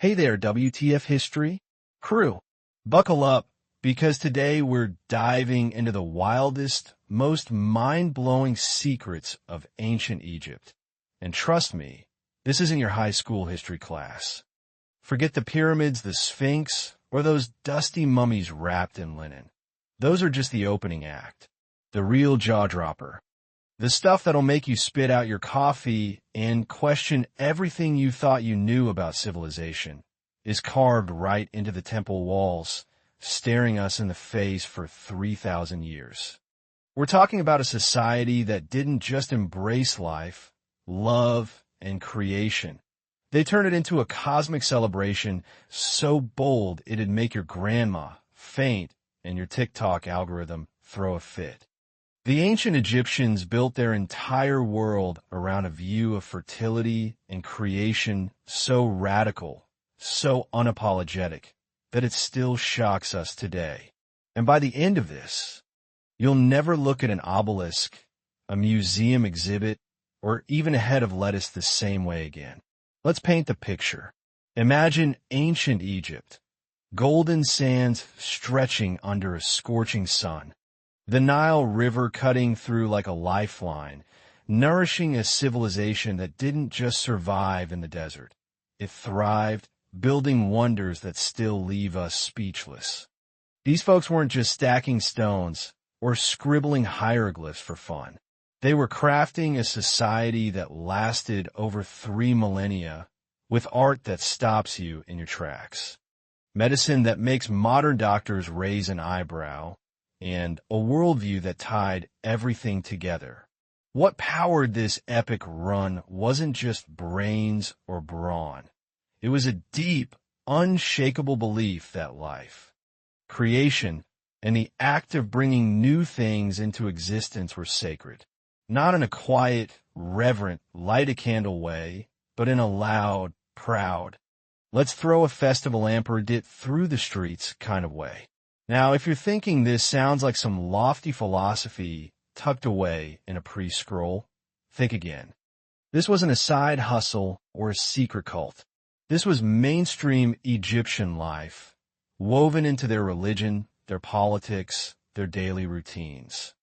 Hey there, WTF history crew. Buckle up because today we're diving into the wildest, most mind-blowing secrets of ancient Egypt. And trust me, this isn't your high school history class. Forget the pyramids, the Sphinx, or those dusty mummies wrapped in linen. Those are just the opening act. The real jaw-dropper. The stuff that'll make you spit out your coffee and question everything you thought you knew about civilization is carved right into the temple walls, staring us in the face for 3,000 years. We're talking about a society that didn't just embrace life, love, and creation. They turned it into a cosmic celebration so bold it'd make your grandma faint and your TikTok algorithm throw a fit. The ancient Egyptians built their entire world around a view of fertility and creation so radical, so unapologetic, that it still shocks us today. And by the end of this, you'll never look at an obelisk, a museum exhibit, or even a head of lettuce the same way again. Let's paint the picture. Imagine ancient Egypt, golden sands stretching under a scorching sun. The Nile River cutting through like a lifeline, nourishing a civilization that didn't just survive in the desert. It thrived, building wonders that still leave us speechless. These folks weren't just stacking stones or scribbling hieroglyphs for fun. They were crafting a society that lasted over 3 millennia with art that stops you in your tracks, medicine that makes modern doctors raise an eyebrow, and a worldview that tied everything together. What powered this epic run wasn't just brains or brawn. It was a deep, unshakable belief that life, creation, and the act of bringing new things into existence were sacred. Not in a quiet, reverent, light-a-candle way, but in a loud, proud, let's throw a festival ampered through the streets kind of way. Now, if you're thinking this sounds like some lofty philosophy tucked away in a pre-scroll, think again. This wasn't a side hustle or a secret cult. This was mainstream Egyptian life, woven into their religion, their politics, their daily routines.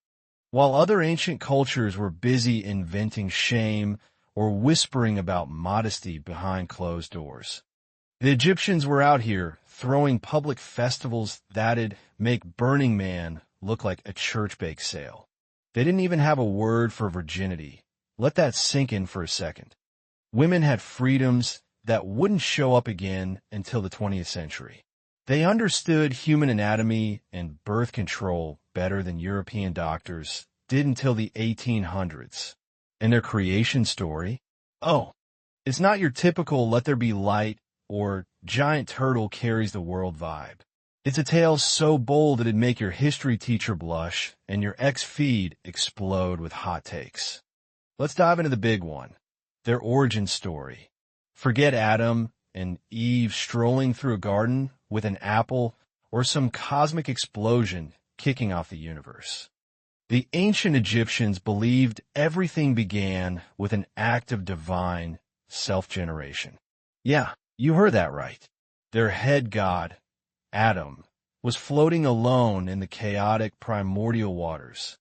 While other ancient cultures were busy inventing shame or whispering about modesty behind closed doors, the Egyptians were out here throwing public festivals that'd make Burning Man look like a church bake sale. They didn't even have a word for virginity. Let that sink in for a second. Women had freedoms that wouldn't show up again until the 20th century. They understood human anatomy and birth control better than European doctors did until the 1800s. And their creation story? Oh, it's not your typical let there be light or giant turtle carries the world vibe. It's a tale so bold it'd make your history teacher blush and your ex-feed explode with hot takes. Let's dive into the big one, their origin story. Forget Adam and Eve strolling through a garden with an apple or some cosmic explosion kicking off the universe. The ancient Egyptians believed everything began with an act of divine self-generation. Yeah, you heard that right. Their head god, Adam, was floating alone in the chaotic primordial waters.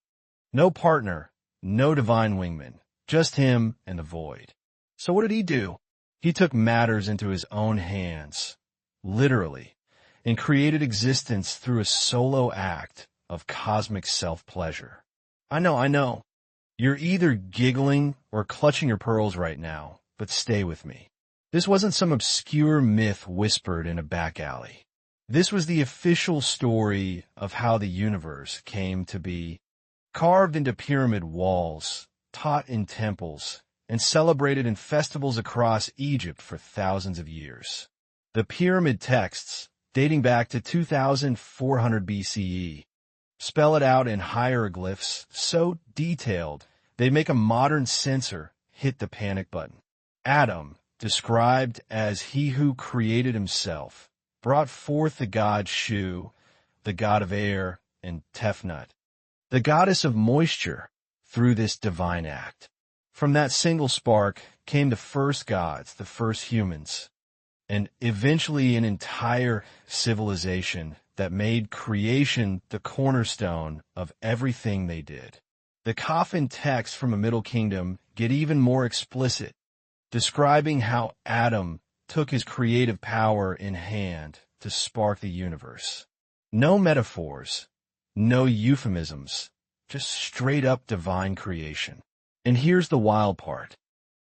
No partner, no divine wingman, just him and the void. So what did he do? He took matters into his own hands, literally, and created existence through a solo act of cosmic self-pleasure. I know. You're either giggling or clutching your pearls right now, but stay with me. This wasn't some obscure myth whispered in a back alley. This was the official story of how the universe came to be, carved into pyramid walls, taught in temples, and celebrated in festivals across Egypt for thousands of years. The pyramid texts, dating back to 2400 BCE, spell it out in hieroglyphs so detailed they make a modern censor hit the panic button. Adam, described as he who created himself, brought forth the god Shu, the god of air, and Tefnut, the goddess of moisture, through this divine act. From that single spark came the first gods, the first humans. and eventually an entire civilization that made creation the cornerstone of everything they did. The coffin texts from a Middle Kingdom get even more explicit, describing how Adam took his creative power in hand to spark the universe. No metaphors, no euphemisms, just straight up divine creation. And here's the wild part.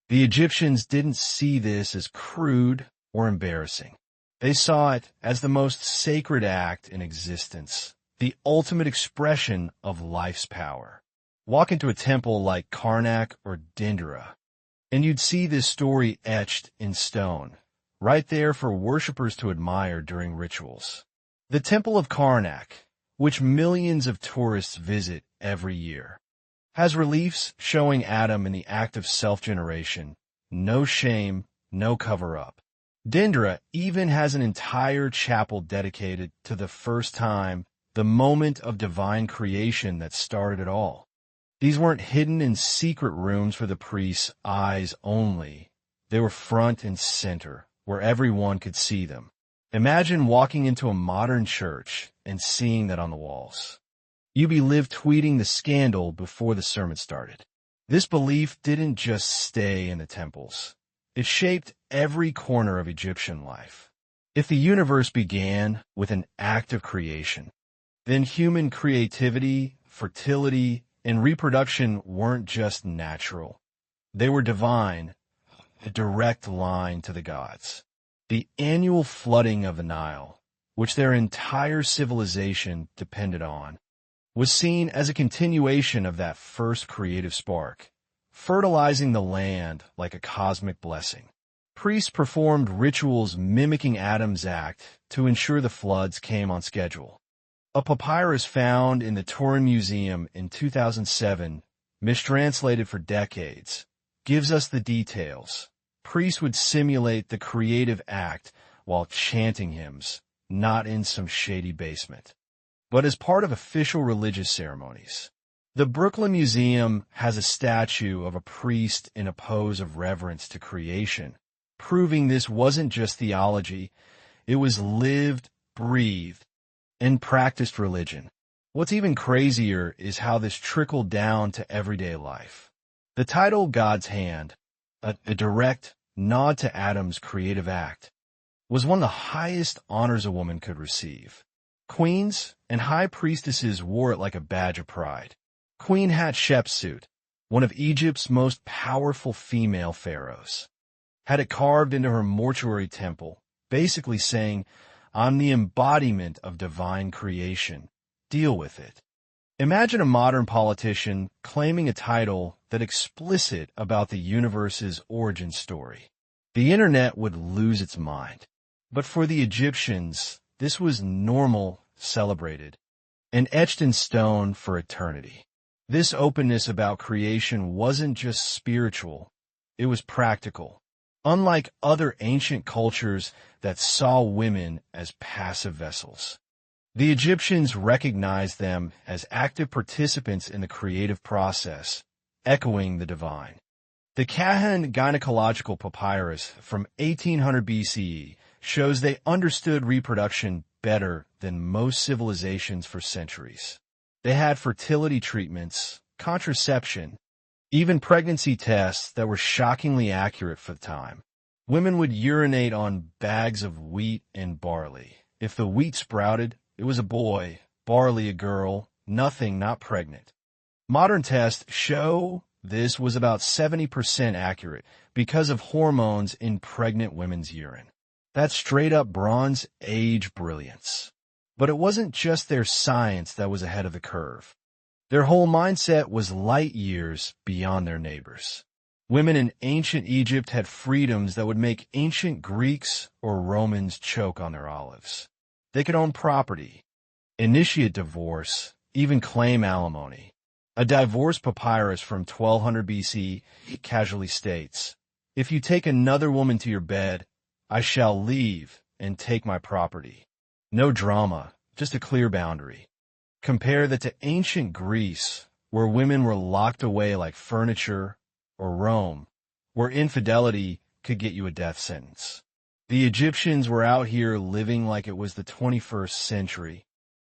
The Egyptians didn't see this as crude or embarrassing. They saw it as the most sacred act in existence, the ultimate expression of life's power. Walk into a temple like Karnak or Dendera, and you'd see this story etched in stone, right there for worshippers to admire during rituals. The Temple of Karnak, which millions of tourists visit every year, has reliefs showing Adam in the act of self-generation, no shame, no cover-up. Dendera even has an entire chapel dedicated to the first time, the moment of divine creation that started it all. These weren't hidden in secret rooms for the priests' eyes only. They were front and center, where everyone could see them. Imagine walking into a modern church and seeing that on the walls. You'd be live tweeting the scandal before the sermon started. This belief didn't just stay in the temples. It shaped every corner of Egyptian life. If the universe began with an act of creation, then human creativity, fertility, and reproduction weren't just natural. They were divine, a direct line to the gods. The annual flooding of the Nile, which their entire civilization depended on, was seen as a continuation of that first creative spark, fertilizing the land like a cosmic blessing. Priests performed rituals mimicking Adam's act to ensure the floods came on schedule. A papyrus found in the Turin Museum in 2007, mistranslated for decades, gives us the details. Priests would simulate the creative act while chanting hymns, not in some shady basement, but as part of official religious ceremonies. The Brooklyn Museum has a statue of a priest in a pose of reverence to creation, proving this wasn't just theology, it was lived, breathed, and practiced religion. What's even crazier is how this trickled down to everyday life. The title God's Hand, a direct nod to Adam's creative act, was one of the highest honors a woman could receive. Queens and high priestesses wore it like a badge of pride. Queen Hatshepsut, one of Egypt's most powerful female pharaohs, had it carved into her mortuary temple, basically saying, "I'm the embodiment of divine creation. Deal with it." Imagine a modern politician claiming a title that explicit about the universe's origin story. The internet would lose its mind. But for the Egyptians, this was normal, celebrated, and etched in stone for eternity. This openness about creation wasn't just spiritual, it was practical. Unlike other ancient cultures that saw women as passive vessels, the Egyptians recognized them as active participants in the creative process, echoing the divine. The Kahan Gynecological Papyrus from 1800 BCE shows they understood reproduction better than most civilizations for centuries. They had fertility treatments, contraception, even pregnancy tests that were shockingly accurate for the time. Women would urinate on bags of wheat and barley. If the wheat sprouted, it was a boy, barley a girl, nothing not pregnant. Modern tests show this was about 70% accurate because of hormones in pregnant women's urine. That's straight-up Bronze Age brilliance. But it wasn't just their science that was ahead of the curve. Their whole mindset was light years beyond their neighbors. Women in ancient Egypt had freedoms that would make ancient Greeks or Romans choke on their olives. They could own property, initiate divorce, even claim alimony. A divorce papyrus from 1200 BC casually states, "If you take another woman to your bed, I shall leave and take my property." No drama, just a clear boundary. Compare that to ancient Greece, where women were locked away like furniture, or Rome, where infidelity could get you a death sentence. The Egyptians were out here living like it was the 21st century,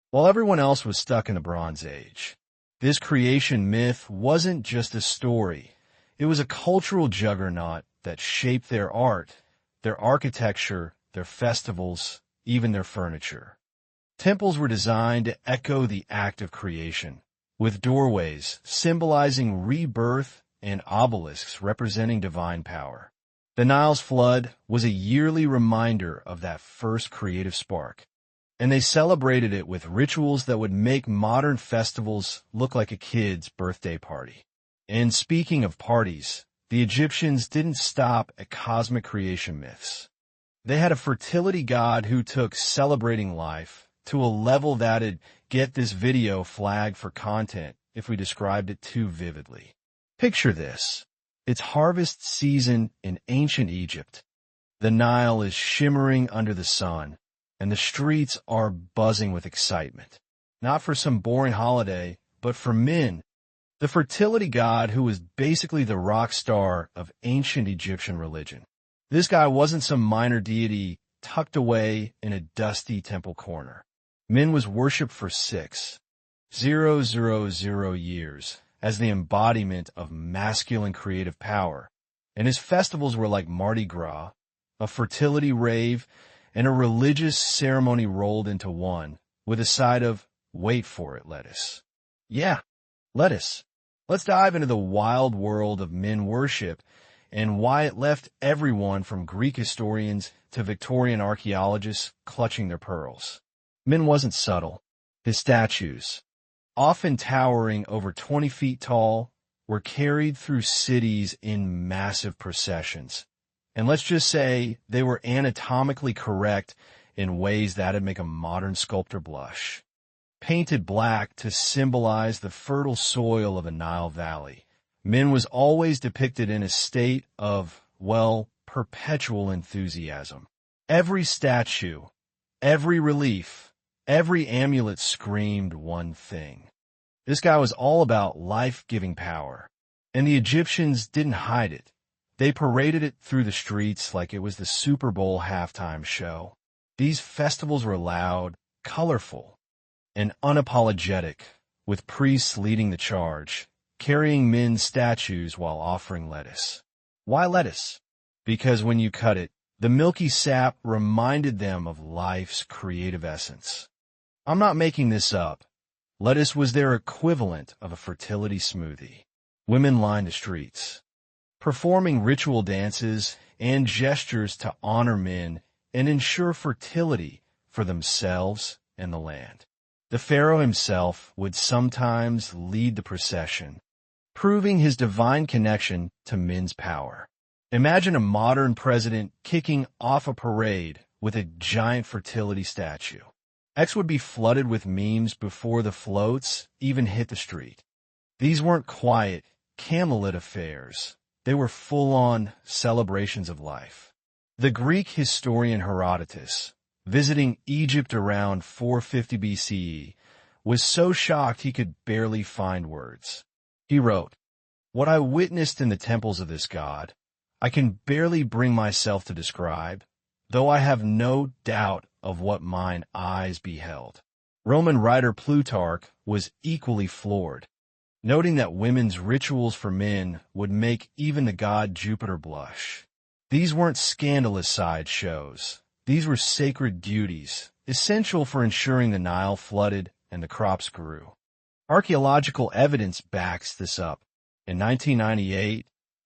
while everyone else was stuck in the Bronze Age. This creation myth wasn't just a story. It was a cultural juggernaut that shaped their art, their architecture, their festivals, even their furniture. Temples were designed to echo the act of creation, with doorways symbolizing rebirth and obelisks representing divine power. The Nile's flood was a yearly reminder of that first creative spark, and they celebrated it with rituals that would make modern festivals look like a kid's birthday party. And speaking of parties, the Egyptians didn't stop at cosmic creation myths. They had a fertility god who took celebrating life to a level that'd get this video flagged for content if we described it too vividly. Picture this. It's harvest season in ancient Egypt. The Nile is shimmering under the sun, and the streets are buzzing with excitement. Not for some boring holiday, but for Min, the fertility god who was basically the rock star of ancient Egyptian religion. This guy wasn't some minor deity tucked away in a dusty temple corner. Min was worshipped for 6,000 years as the embodiment of masculine creative power, and his festivals were like Mardi Gras, a fertility rave, and a religious ceremony rolled into one, with a side of, wait for it, lettuce. Yeah, lettuce. Let's dive into the wild world of Min worship and why it left everyone from Greek historians to Victorian archaeologists clutching their pearls. Min wasn't subtle. His statues, often towering over 20 feet tall, were carried through cities in massive processions. And let's just say they were anatomically correct in ways that'd make a modern sculptor blush. Painted black to symbolize the fertile soil of a Nile valley, Min was always depicted in a state of, well, perpetual enthusiasm. Every statue, every relief, every amulet screamed one thing. This guy was all about life-giving power, and the Egyptians didn't hide it. They paraded it through the streets like it was the Super Bowl halftime show. These festivals were loud, colorful, and unapologetic, with priests leading the charge, carrying Min's statues while offering lettuce. Why lettuce? Because when you cut it, the milky sap reminded them of life's creative essence. I'm not making this up. Lettuce was their equivalent of a fertility smoothie. Women lined the streets, performing ritual dances and gestures to honor Min and ensure fertility for themselves and the land. The pharaoh himself would sometimes lead the procession, proving his divine connection to Min's power. Imagine a modern president kicking off a parade with a giant fertility statue. X would be flooded with memes before the floats even hit the street. These weren't quiet, candlelit affairs. They were full-on celebrations of life. The Greek historian Herodotus, visiting Egypt around 450 BCE, was so shocked he could barely find words. He wrote, "What I witnessed in the temples of this god, I can barely bring myself to describe, though I have no doubt of what mine eyes beheld." Roman writer Plutarch was equally floored, noting that women's rituals for Min would make even the god Jupiter blush. These weren't scandalous sideshows. These were sacred duties, essential for ensuring the Nile flooded and the crops grew. Archaeological evidence backs this up. In 1998,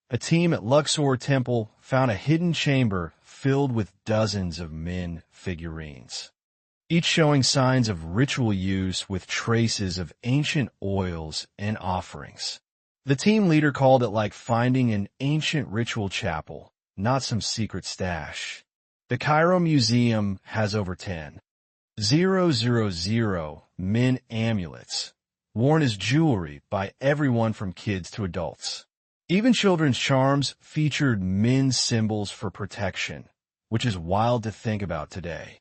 a team at Luxor Temple found a hidden chamber filled with dozens of Min figurines, each showing signs of ritual use with traces of ancient oils and offerings. The team leader called it like finding an ancient ritual chapel, not some secret stash. The Cairo Museum has over 10,000 Min amulets, worn as jewelry by everyone from kids to adults. Even children's charms featured Min symbols for protection, which is wild to think about today.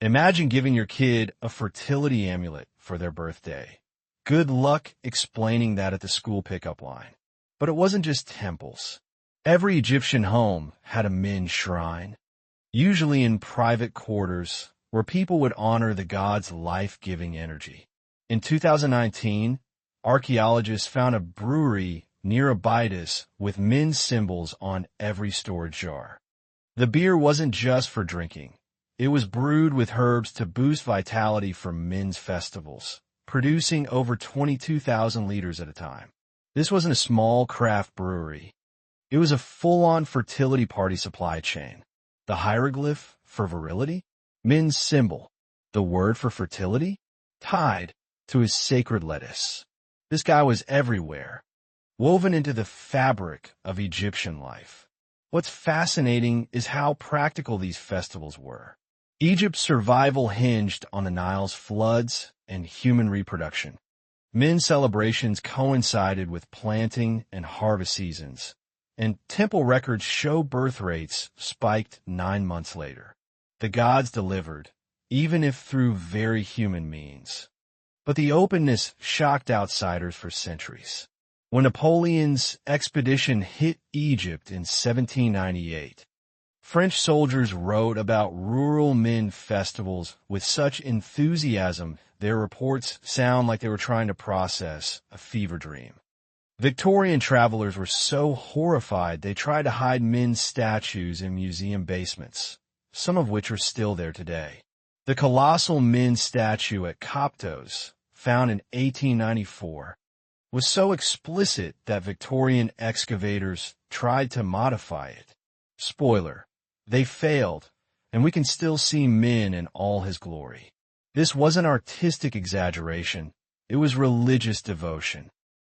Imagine giving your kid a fertility amulet for their birthday. Good luck explaining that at the school pickup line. But it wasn't just temples. Every Egyptian home had a Min shrine. usually in private quarters where people would honor the god's life-giving energy. In 2019, archaeologists found a brewery near Abydos with men's symbols on every storage jar. The beer wasn't just for drinking. It was brewed with herbs to boost vitality for men's festivals, producing over 22,000 liters at a time. This wasn't a small craft brewery. It was a full-on fertility party supply chain. The hieroglyph for virility, men's symbol, the word for fertility, tied to his sacred lettuce. This guy was everywhere, woven into the fabric of Egyptian life. What's fascinating is how practical these festivals were. Egypt's survival hinged on the Nile's floods and human reproduction. Men's celebrations coincided with planting and harvest seasons, and temple records show birth rates spiked 9 months later. The gods delivered, even if through very human means. But the openness shocked outsiders for centuries. When Napoleon's expedition hit Egypt in 1798, French soldiers wrote about rural men festivals with such enthusiasm their reports sound like they were trying to process a fever dream. Victorian travelers were so horrified they tried to hide men's statues in museum basements, some of which are still there today. The colossal men's statue at Coptos, found in 1894, was so explicit that Victorian excavators tried to modify it. Spoiler, they failed, and we can still see men in all his glory. This wasn't artistic exaggeration, it was religious devotion.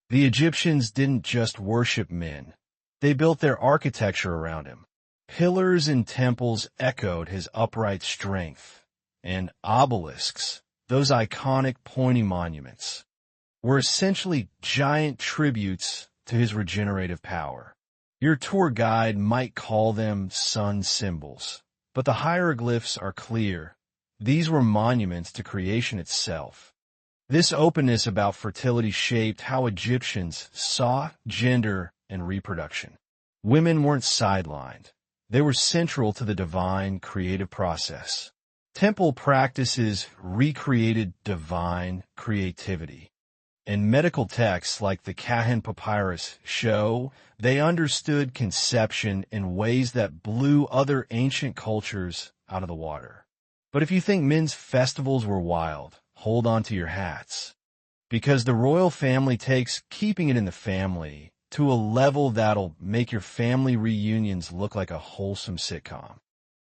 The Egyptians didn't just worship men, they built their architecture around him. Pillars and temples echoed his upright strength, and obelisks, those iconic pointy monuments, were essentially giant tributes to his regenerative power. Your tour guide might call them sun symbols, but the hieroglyphs are clear. These were monuments to creation itself. This openness about fertility shaped how Egyptians saw gender and reproduction. Women weren't sidelined. They were central to the divine creative process. Temple practices recreated divine creativity. And medical texts like the Kahan Papyrus show they understood conception in ways that blew other ancient cultures out of the water. But if you think men's festivals were wild, hold on to your hats. Because the royal family takes keeping it in the family to a level that'll make your family reunions look like a wholesome sitcom.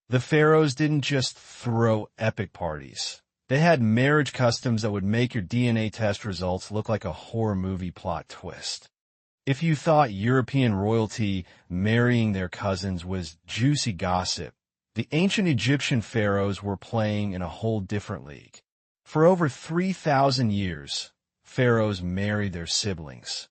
The pharaohs didn't just throw epic parties. They had marriage customs that would make your DNA test results look like a horror movie plot twist. If you thought European royalty marrying their cousins was juicy gossip, the ancient Egyptian pharaohs were playing in a whole different league. For over 3,000 years, pharaohs married their siblings,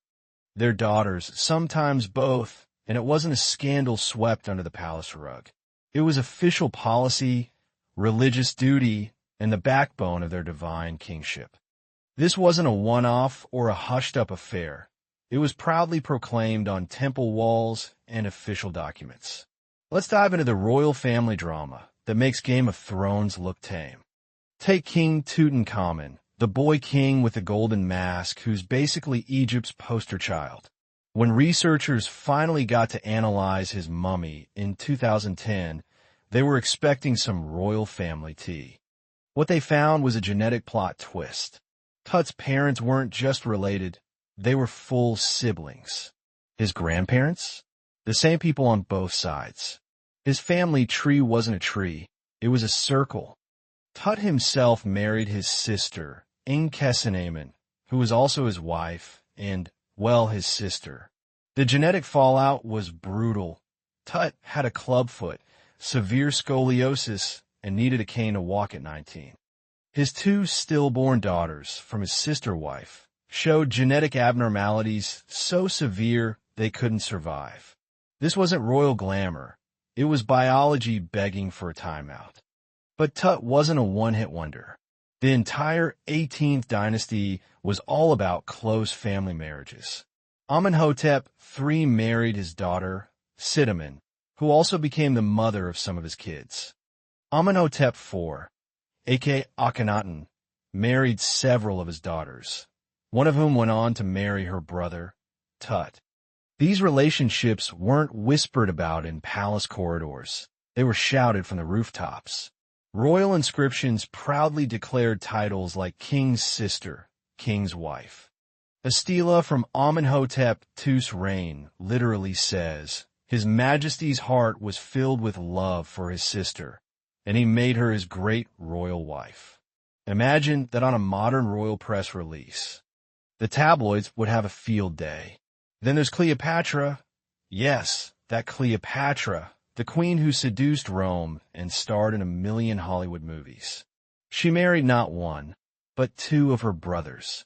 their daughters, sometimes both, and it wasn't a scandal swept under the palace rug. It was official policy, religious duty, and the backbone of their divine kingship. This wasn't a one-off or a hushed-up affair. It was proudly proclaimed on temple walls and official documents. Let's dive into the royal family drama that makes Game of Thrones look tame. Take King Tutankhamun, the boy king with the golden mask who's basically Egypt's poster child. When researchers finally got to analyze his mummy in 2010, they were expecting some royal family tea. What they found was a genetic plot twist. Tut's parents weren't just related, they were full siblings. His grandparents? The same people on both sides. His family tree wasn't a tree, it was a circle. Tut himself married his sister, Enkhsenamun, who was also his wife and, well, his sister. The genetic fallout was brutal. Tut had a clubfoot, severe scoliosis, and needed a cane to walk at 19. His 2 stillborn daughters from his sister wife showed genetic abnormalities so severe they couldn't survive. This wasn't royal glamour. It was biology begging for a timeout. But Tut wasn't a one-hit wonder. The entire 18th dynasty was all about close family marriages. Amenhotep III married his daughter, Sidamun, who also became the mother of some of his kids. Amenhotep IV, aka Akhenaten, married several of his daughters, one of whom went on to marry her brother, Tut. These relationships weren't whispered about in palace corridors. They were shouted from the rooftops. Royal inscriptions proudly declared titles like king's sister, king's wife. A stela from Amenhotep II's reign literally says, "His Majesty's heart was filled with love for his sister, and he made her his great royal wife." Imagine that on a modern royal press release. The tabloids would have a field day. Then there's Cleopatra. Yes, that Cleopatra, the queen who seduced Rome and starred in 1,000,000 Hollywood movies. She married not one, but two of her brothers,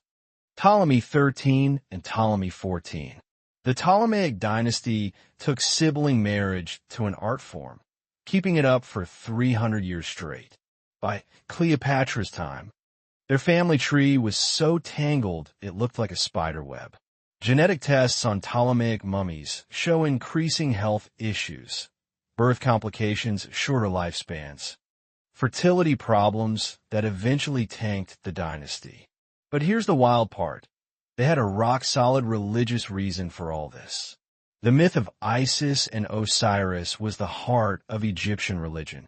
Ptolemy XIII and Ptolemy XIV. The Ptolemaic dynasty took sibling marriage to an art form, keeping it up for 300 years straight. By Cleopatra's time, their family tree was so tangled it looked like a spider web. Genetic tests on Ptolemaic mummies show increasing health issues, birth complications, shorter lifespans, fertility problems that eventually tanked the dynasty. But here's the wild part. They had a rock-solid religious reason for all this. The myth of Isis and Osiris was the heart of Egyptian religion.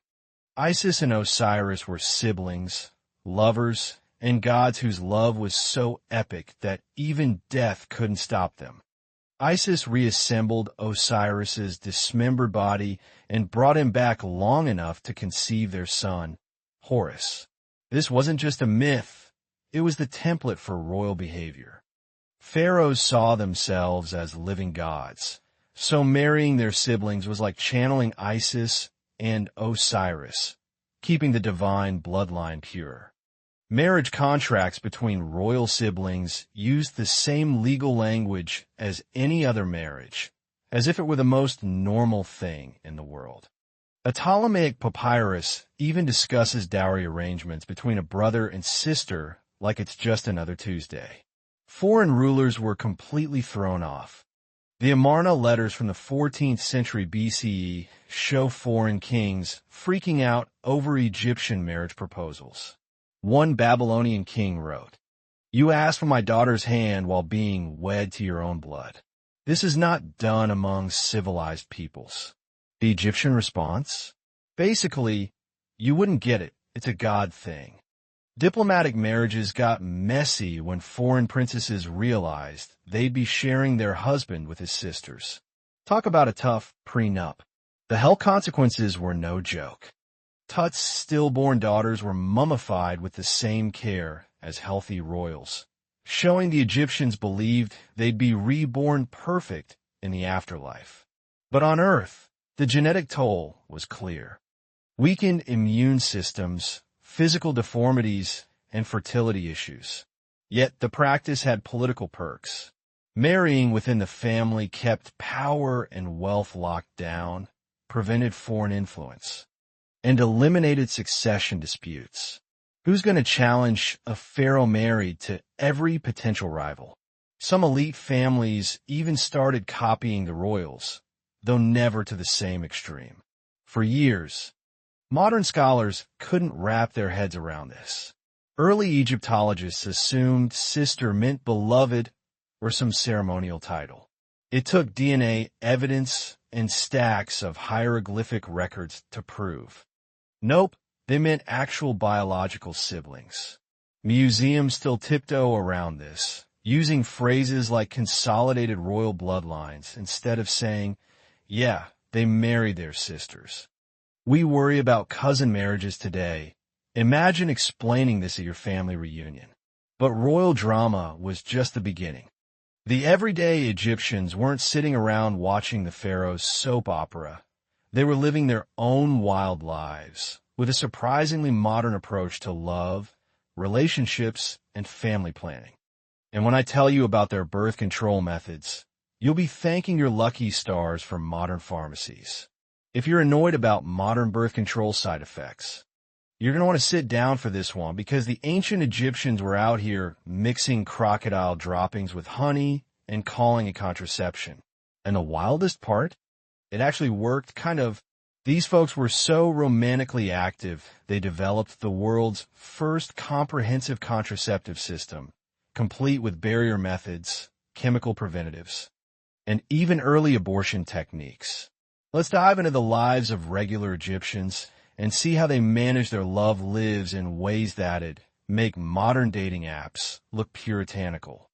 Isis and Osiris were siblings, lovers, and gods whose love was so epic that even death couldn't stop them. Isis reassembled Osiris's dismembered body and brought him back long enough to conceive their son, Horus. This wasn't just a myth, it was the template for royal behavior. Pharaohs saw themselves as living gods, so marrying their siblings was like channeling Isis and Osiris, keeping the divine bloodline pure. Marriage contracts between royal siblings used the same legal language as any other marriage, as if it were the most normal thing in the world. A Ptolemaic papyrus even discusses dowry arrangements between a brother and sister like it's just another Tuesday. Foreign rulers were completely thrown off. The Amarna letters from the 14th century BCE show foreign kings freaking out over Egyptian marriage proposals. One Babylonian king wrote, "You ask for my daughter's hand while being wed to your own blood. This is not done among civilized peoples." The Egyptian response? Basically, you wouldn't get it. It's a God thing. Diplomatic marriages got messy when foreign princesses realized they'd be sharing their husband with his sisters. Talk about a tough prenup. The health consequences were no joke. Tut's stillborn daughters were mummified with the same care as healthy royals, showing the Egyptians believed they'd be reborn perfect in the afterlife. But on Earth, the genetic toll was clear. Weakened immune systems, physical deformities, and fertility issues. Yet the practice had political perks. Marrying within the family kept power and wealth locked down, prevented foreign influence, and eliminated succession disputes. Who's going to challenge a pharaoh married to every potential rival? Some elite families even started copying the royals, though never to the same extreme. For years, modern scholars couldn't wrap their heads around this. Early Egyptologists assumed sister meant beloved or some ceremonial title. It took DNA evidence and stacks of hieroglyphic records to prove. Nope, they meant actual biological siblings. Museums still tiptoe around this, using phrases like consolidated royal bloodlines instead of saying, yeah, they married their sisters. We worry about cousin marriages today. Imagine explaining this at your family reunion. But royal drama was just the beginning. The everyday Egyptians weren't sitting around watching the pharaoh's soap opera. They were living their own wild lives with a surprisingly modern approach to love, relationships, and family planning. And when I tell you about their birth control methods, you'll be thanking your lucky stars for modern pharmacies. If you're annoyed about modern birth control side effects, you're going to want to sit down for this one because the ancient Egyptians were out here mixing crocodile droppings with honey and calling it contraception. And the wildest part? It actually worked kind of. These folks were so romantically active, they developed the world's first comprehensive contraceptive system, complete with barrier methods, chemical preventatives, and even early abortion techniques. Let's dive into the lives of regular Egyptians and see how they manage their love lives in ways that'd make modern dating apps look puritanical.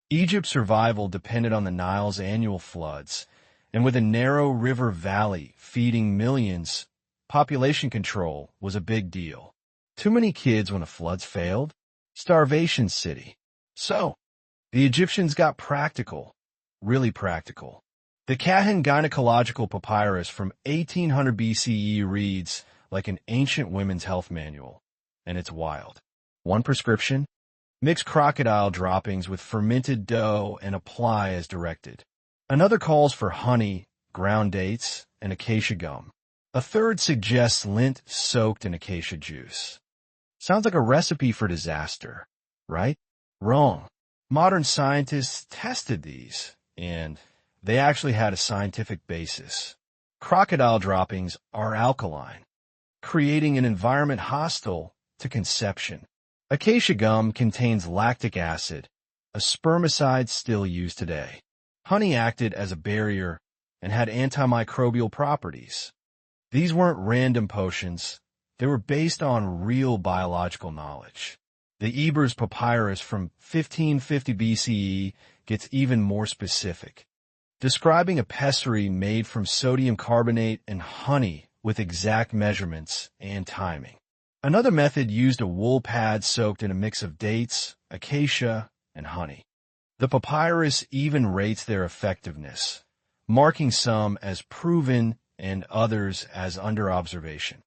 Egypt's survival depended on the Nile's annual floods, and with a narrow river valley feeding millions, population control was a big deal. Too many kids when the floods failed? Starvation city. So, the Egyptians got practical, really practical. The Kahin Gynecological Papyrus from 1800 BCE reads like an ancient women's health manual, and it's wild. One prescription: mix crocodile droppings with fermented dough and apply as directed. Another calls for honey, ground dates, and acacia gum. A third suggests lint soaked in acacia juice. Sounds like a recipe for disaster, right? Wrong. Modern scientists tested these, and they actually had a scientific basis. Crocodile droppings are alkaline, creating an environment hostile to conception. Acacia gum contains lactic acid, a spermicide still used today. Honey acted as a barrier and had antimicrobial properties. These weren't random potions. They were based on real biological knowledge. The Ebers Papyrus from 1550 BCE gets even more specific, describing a pessary made from sodium carbonate and honey with exact measurements and timing. Another method used a wool pad soaked in a mix of dates, acacia, and honey. The papyrus even rates their effectiveness, marking some as proven and others as under observation.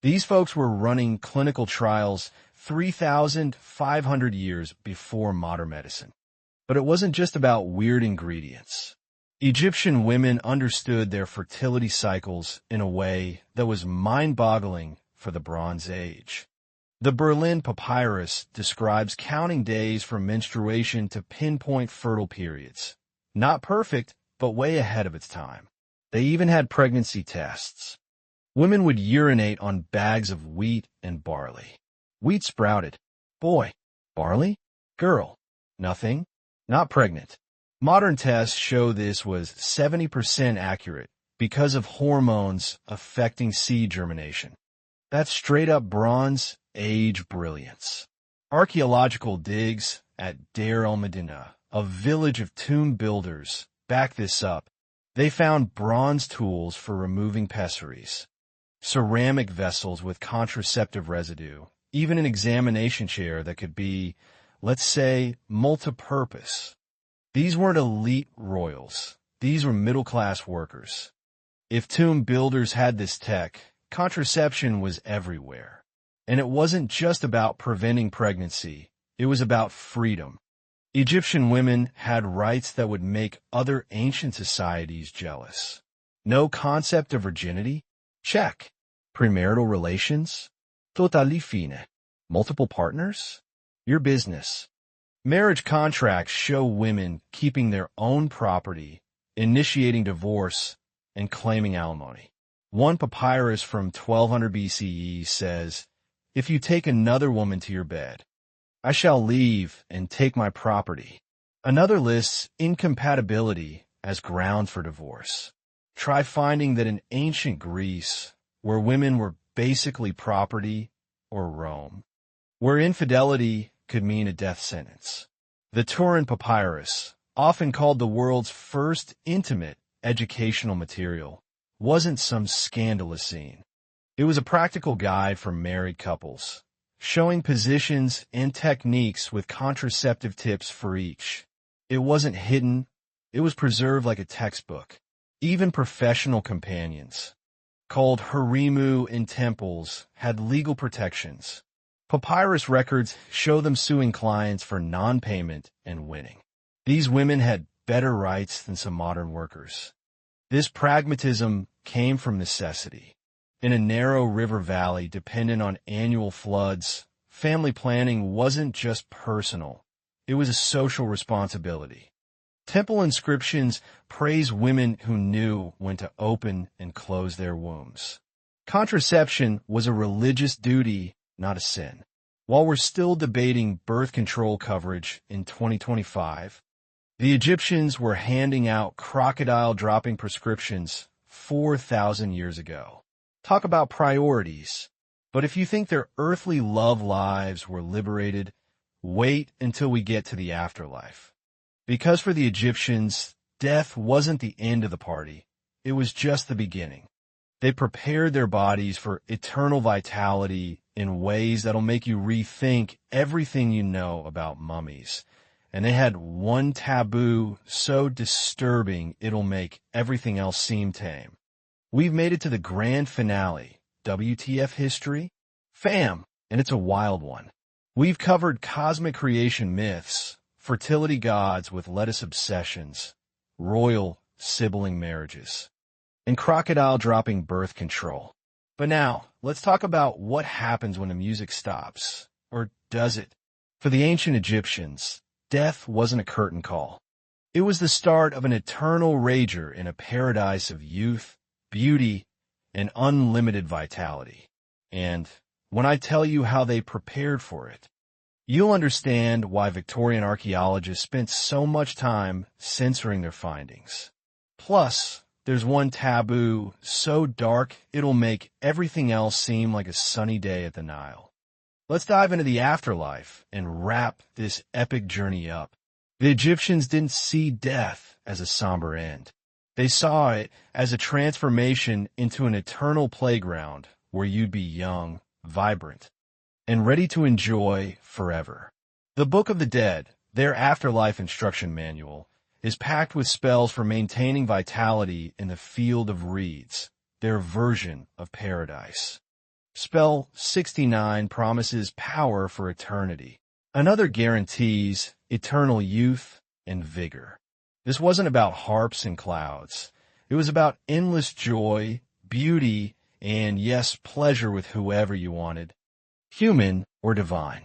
These folks were running clinical trials 3,500 years before modern medicine. But it wasn't just about weird ingredients. Egyptian women understood their fertility cycles in a way that was mind-boggling for the Bronze Age. The Berlin Papyrus describes counting days from menstruation to pinpoint fertile periods. Not perfect, but way ahead of its time. They even had pregnancy tests. Women would urinate on bags of wheat and barley. Wheat sprouted. Boy. Barley? Girl. Nothing. Not pregnant. Modern tests show this was 70% accurate because of hormones affecting seed germination. That's straight-up Bronze Age brilliance. Archaeological digs at Deir el-Medina, a village of tomb builders, back this up. They found bronze tools for removing pessaries, ceramic vessels with contraceptive residue, even an examination chair that could be, let's say, multi-purpose. These weren't elite royals. These were middle-class workers. If tomb builders had this tech, contraception was everywhere. And it wasn't just about preventing pregnancy. It was about freedom. Egyptian women had rights that would make other ancient societies jealous. No concept of virginity? Check. Premarital relations? Totally fine. Multiple partners? Your business. Marriage contracts show women keeping their own property, initiating divorce, and claiming alimony. One papyrus from 1200 BCE says, "If you take another woman to your bed, I shall leave and take my property." Another lists incompatibility as ground for divorce. Try finding that in ancient Greece, where women were basically property, or Rome, where infidelity could mean a death sentence. The Turin Papyrus, often called the world's first intimate educational material, wasn't some scandalous scene. It was a practical guide for married couples, showing positions and techniques with contraceptive tips for each. It wasn't hidden, it was preserved like a textbook. Even professional companions, called harimu in temples, had legal protections. Papyrus records show them suing clients for non-payment and winning. These women had better rights than some modern workers. This pragmatism came from necessity. In a narrow river valley dependent on annual floods, family planning wasn't just personal. It was a social responsibility. Temple inscriptions praise women who knew when to open and close their wombs. Contraception was a religious duty, not a sin. While we're still debating birth control coverage in 2025, the Egyptians were handing out crocodile-dropping prescriptions 4,000 years ago. Talk about priorities. But if you think their earthly love lives were liberated, wait until we get to the afterlife. Because for the Egyptians, death wasn't the end of the party. It was just the beginning. They prepared their bodies for eternal vitality in ways that'll make you rethink everything you know about mummies. And they had one taboo so disturbing it'll make everything else seem tame. We've made it to the grand finale, WTF history? Fam, and it's a wild one. We've covered cosmic creation myths, fertility gods with lettuce obsessions, royal sibling marriages, and crocodile-dropping birth control. But now, let's talk about what happens when the music stops. Or does it? For the ancient Egyptians, death wasn't a curtain call. It was the start of an eternal rager in a paradise of youth, beauty, and unlimited vitality. And when I tell you how they prepared for it, you'll understand why Victorian archaeologists spent so much time censoring their findings. Plus, there's one taboo so dark it'll make everything else seem like a sunny day at the Nile. Let's dive into the afterlife and wrap this epic journey up. The Egyptians didn't see death as a somber end. They saw it as a transformation into an eternal playground where you'd be young, vibrant, and ready to enjoy forever. The Book of the Dead, their afterlife instruction manual, is packed with spells for maintaining vitality in the field of reeds, their version of paradise. Spell 69 promises power for eternity. Another guarantees eternal youth and vigor. This wasn't about harps and clouds. It was about endless joy, beauty, and yes, pleasure with whoever you wanted, human or divine.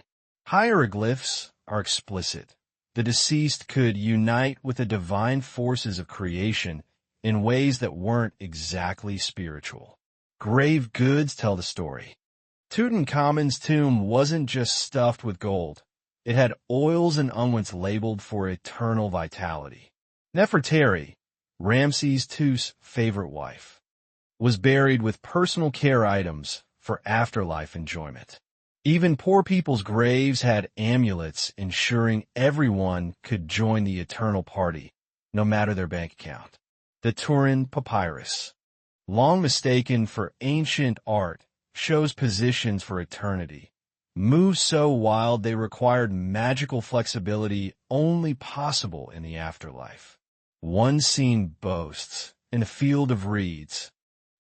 Hieroglyphs are explicit. The deceased could unite with the divine forces of creation in ways that weren't exactly spiritual. Grave goods tell the story. Tutankhamun's tomb wasn't just stuffed with gold. It had oils and unguents labeled for eternal vitality. Nefertari, Ramses II's favorite wife, was buried with personal care items for afterlife enjoyment. Even poor people's graves had amulets ensuring everyone could join the eternal party, no matter their bank account. The Turin Papyrus, long mistaken for ancient art, shows positions for eternity. Moves so wild they required magical flexibility only possible in the afterlife. One scene boasts, in a field of reeds,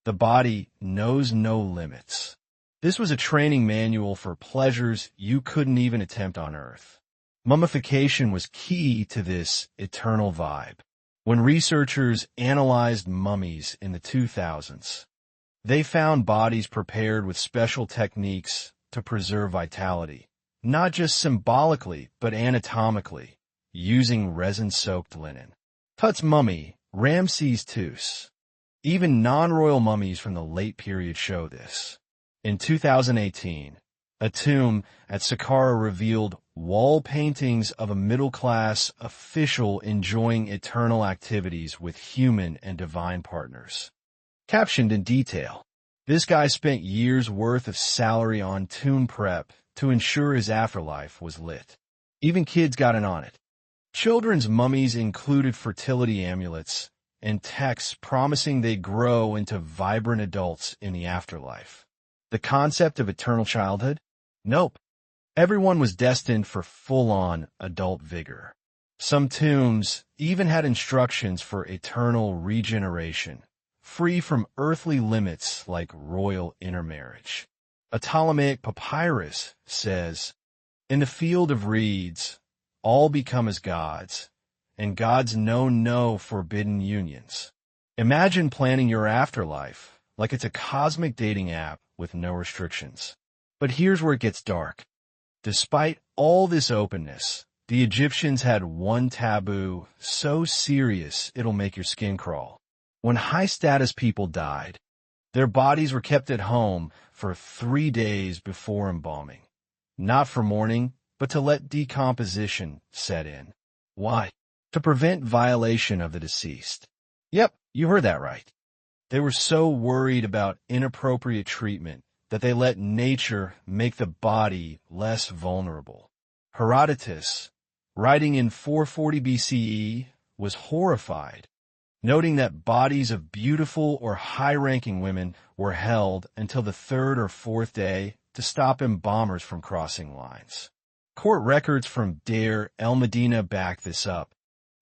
the body knows no limits. This was a training manual for pleasures you couldn't even attempt on Earth. Mummification was key to this eternal vibe. When researchers analyzed mummies in the 2000s, they found bodies prepared with special techniques to preserve vitality, not just symbolically, but anatomically, using resin-soaked linen. Tut's mummy, Ramses II. Even non-royal mummies from the late period show this. In 2018, a tomb at Saqqara revealed wall paintings of a middle-class official enjoying eternal activities with human and divine partners. Captioned in detail, this guy spent years' worth of salary on tomb prep to ensure his afterlife was lit. Even kids got in on it. Children's mummies included fertility amulets and texts promising they'd grow into vibrant adults in the afterlife. The concept of eternal childhood? Nope. Everyone was destined for full-on adult vigor. Some tombs even had instructions for eternal regeneration, free from earthly limits like royal intermarriage. A Ptolemaic papyrus says, "In the field of reeds, all become as gods, and gods know no forbidden unions." Imagine planning your afterlife like it's a cosmic dating app with no restrictions. But here's where it gets dark. Despite all this openness, The Egyptians had one taboo so serious it'll make your skin crawl. When high-status people died, their bodies were kept at home for 3 days before embalming. Not for mourning, but to let decomposition set in. Why? To prevent violation of the deceased. Yep, you heard that right. They were so worried about inappropriate treatment that they let nature make the body less vulnerable. Herodotus, writing in 440 BCE, was horrified, noting that bodies of beautiful or high-ranking women were held until the 3rd or 4th day to stop embalmers from crossing lines. Court records from Deir el-Medina back this up.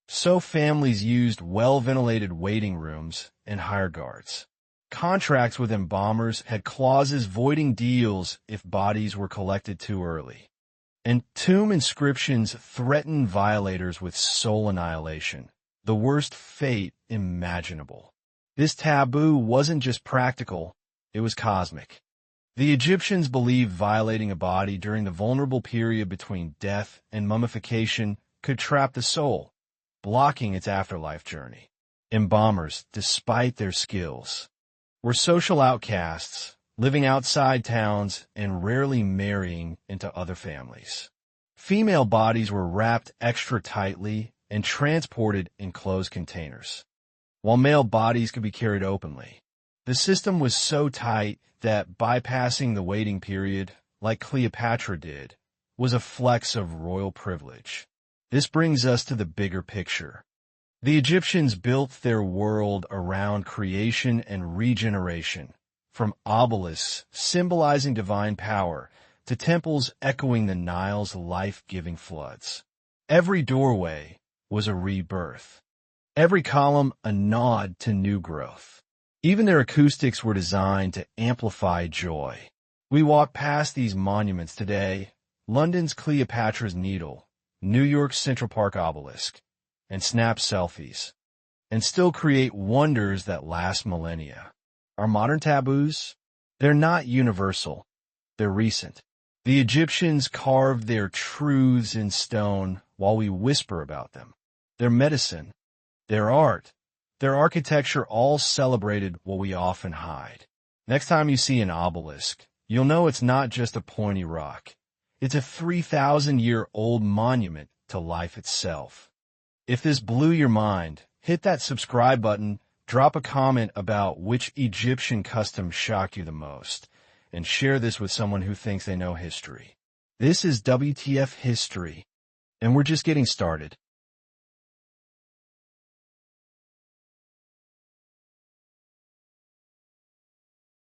So families used well-ventilated waiting rooms and hired guards. Contracts with embalmers had clauses voiding deals if bodies were collected too early. And tomb inscriptions threatened violators with soul annihilation, the worst fate imaginable. This taboo wasn't just practical, it was cosmic. The Egyptians believed violating a body during the vulnerable period between death and mummification could trap the soul, blocking its afterlife journey. Embalmers, despite their skills, were social outcasts, living outside towns and rarely marrying into other families. Female bodies were wrapped extra tightly and transported in closed containers, while male bodies could be carried openly. The system was so tight that bypassing the waiting period, like Cleopatra did, was a flex of royal privilege. This brings us to the bigger picture. The Egyptians built their world around creation and regeneration, from obelisks symbolizing divine power to temples echoing the Nile's life-giving floods. Every doorway was a rebirth, every column a nod to new growth. Even their acoustics were designed to amplify joy. We walk past these monuments today, London's Cleopatra's Needle, New York's Central Park Obelisk, and snap selfies, and still create wonders that last millennia. Our modern taboos? They're not universal. They're recent. The Egyptians carved their truths in stone while we whisper about them. Their medicine, their art, their architecture all celebrated what we often hide. Next time you see an obelisk, you'll know it's not just a pointy rock. It's a 3,000-year-old monument to life itself. If this blew your mind, hit that subscribe button, drop a comment about which Egyptian custom shocked you the most, and share this with someone who thinks they know history. This is WTF History, and we're just getting started.